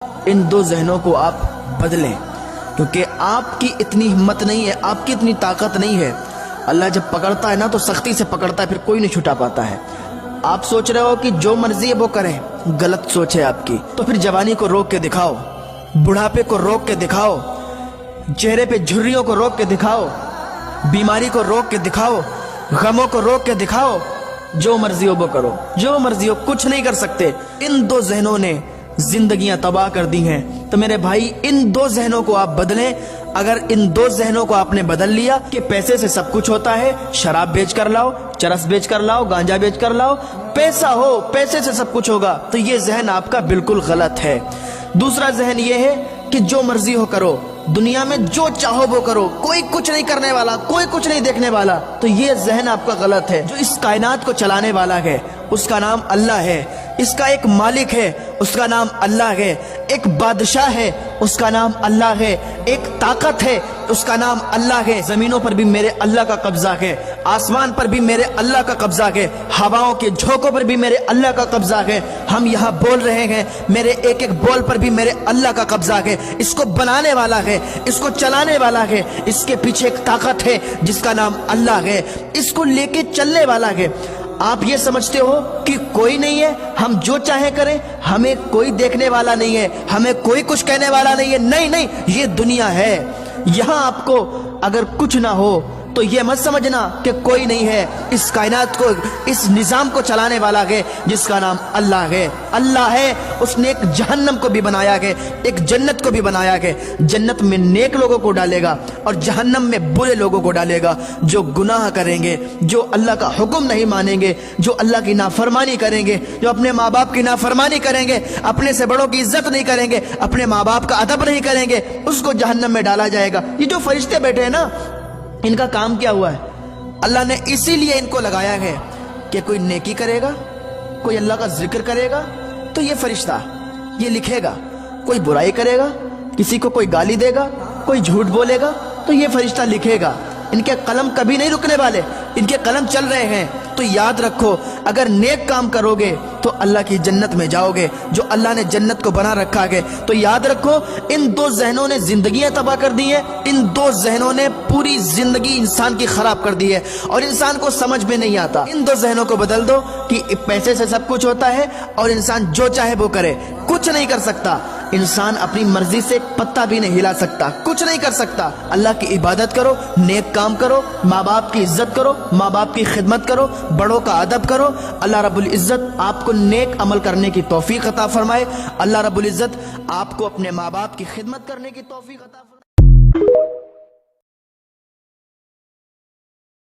ان دو ذہنوں کو آپ بدلیں، کیونکہ آپ کی اتنی ہمت نہیں ہے، آپ کی اتنی طاقت نہیں ہے۔ اللہ جب پکڑتا ہے نا تو سختی سے پکڑتا ہے، پھر کوئی نہیں چھٹا پاتا ہے۔ آپ سوچ رہے ہو کہ جو مرضی ہے وہ کریں، غلط سوچ ہے آپ کی۔ تو پھر جوانی کو روک کے دکھاؤ، بڑھاپے کو روک کے دکھاؤ، چہرے پہ جھریوں کو روک کے دکھاؤ، بیماری کو روک کے دکھاؤ، غموں کو روک کے دکھاؤ۔ جو مرضی ہو وہ کرو، جو مرضی ہو، کچھ نہیں کر سکتے۔ ان دو ذہنوں نے زندگیاں تباہ کر دی ہیں۔ تو میرے بھائی، ان دو ذہنوں کو آپ بدلیں۔ اگر ان دو ذہنوں کو آپ نے بدل لیا کہ پیسے سے سب کچھ ہوتا ہے، شراب بیچ کر لاؤ، چرس بیچ کر لاؤ، گانجا بیچ کر لاؤ، پیسہ ہو، پیسے سے سب کچھ ہوگا، تو یہ ذہن آپ کا بالکل غلط ہے۔ دوسرا ذہن یہ ہے کہ جو مرضی ہو کرو، دنیا میں جو چاہو وہ کرو، کوئی کچھ نہیں کرنے والا، کوئی کچھ نہیں دیکھنے والا، تو یہ ذہن آپ کا غلط ہے۔ جو اس کائنات کو چلانے والا ہے اس کا نام اللہ ہے، اس کا ایک مالک ہے اس کا نام اللہ ہے، ایک بادشاہ ہے اس کا نام اللہ ہے، ایک طاقت ہے اس کا نام اللہ ہے۔ زمینوں پر بھی میرے اللہ کا قبضہ ہے، آسمان پر بھی میرے اللہ کا قبضہ ہے، ہواؤں کے جھونکوں پر بھی میرے اللہ کا قبضہ ہے۔ ہم یہاں بول رہے ہیں، میرے ایک ایک بول پر بھی میرے اللہ کا قبضہ ہے۔ اس کو بنانے والا ہے، اس کو چلانے والا ہے، اس کے پیچھے ایک طاقت ہے جس کا نام اللہ ہے، اس کو لے کے چلنے والا ہے۔ آپ یہ سمجھتے ہو کہ کوئی نہیں ہے، ہم جو چاہیں کریں، ہمیں کوئی دیکھنے والا نہیں ہے، ہمیں کوئی کچھ کہنے والا نہیں ہے۔ نہیں نہیں، یہ دنیا ہے۔ یہاں آپ کو اگر کچھ نہ ہو تو یہ مت سمجھنا کہ کوئی نہیں ہے۔ اس کائنات کو، اس نظام کو چلانے والا ہے جس کا نام اللہ ہے۔ اللہ ہے، اس نے ایک جہنم کو بھی بنایا ہے، ایک جنت کو بھی بنایا ہے۔ جنت میں نیک لوگوں کو ڈالے گا اور جہنم میں برے لوگوں کو ڈالے گا، جو گناہ کریں گے، جو اللہ کا حکم نہیں مانیں گے، جو اللہ کی نافرمانی کریں گے، جو اپنے ماں باپ کی نافرمانی کریں گے، اپنے سے بڑوں کی عزت نہیں کریں گے، اپنے ماں باپ کا ادب نہیں کریں گے، اس کو جہنم میں ڈالا جائے گا۔ یہ جو فرشتے بیٹھے ہیں نا، ان کا کام کیا ہوا ہے؟ اللہ نے اسی لیے ان کو لگایا ہے کہ کوئی نیکی کرے گا، کوئی اللہ کا ذکر کرے گا تو یہ فرشتہ یہ لکھے گا، کوئی برائی کرے گا، کسی کو کوئی گالی دے گا، کوئی جھوٹ بولے گا تو یہ فرشتہ لکھے گا۔ ان کے قلم کبھی نہیں رکنے والے، ان کے قلم چل رہے ہیں۔ تو یاد رکھو، اگر نیک کام کرو گے تو اللہ کی جنت میں جاؤ گے، جو اللہ نے جنت کو بنا رکھا ہے۔ تو یاد رکھو، ان دو ذہنوں نے زندگیاں تباہ کر دی ہیں، ان دو ذہنوں نے پوری زندگی انسان کی خراب کر دی ہے، اور انسان کو سمجھ میں نہیں آتا۔ ان دو ذہنوں کو بدل دو کہ پیسے سے سب کچھ ہوتا ہے اور انسان جو چاہے وہ کرے، کچھ نہیں کر سکتا۔ انسان اپنی مرضی سے پتہ بھی نہیں ہلا سکتا، کچھ نہیں کر سکتا۔ اللہ کی عبادت کرو، نیک کام کرو، ماں باپ کی عزت کرو، ماں باپ کی خدمت کرو، بڑوں کا ادب کرو۔ اللہ رب العزت آپ کو نیک عمل کرنے کی توفیق عطا فرمائے۔ اللہ رب العزت آپ کو اپنے ماں باپ کی خدمت کرنے کی توفیق عطا فرمائے۔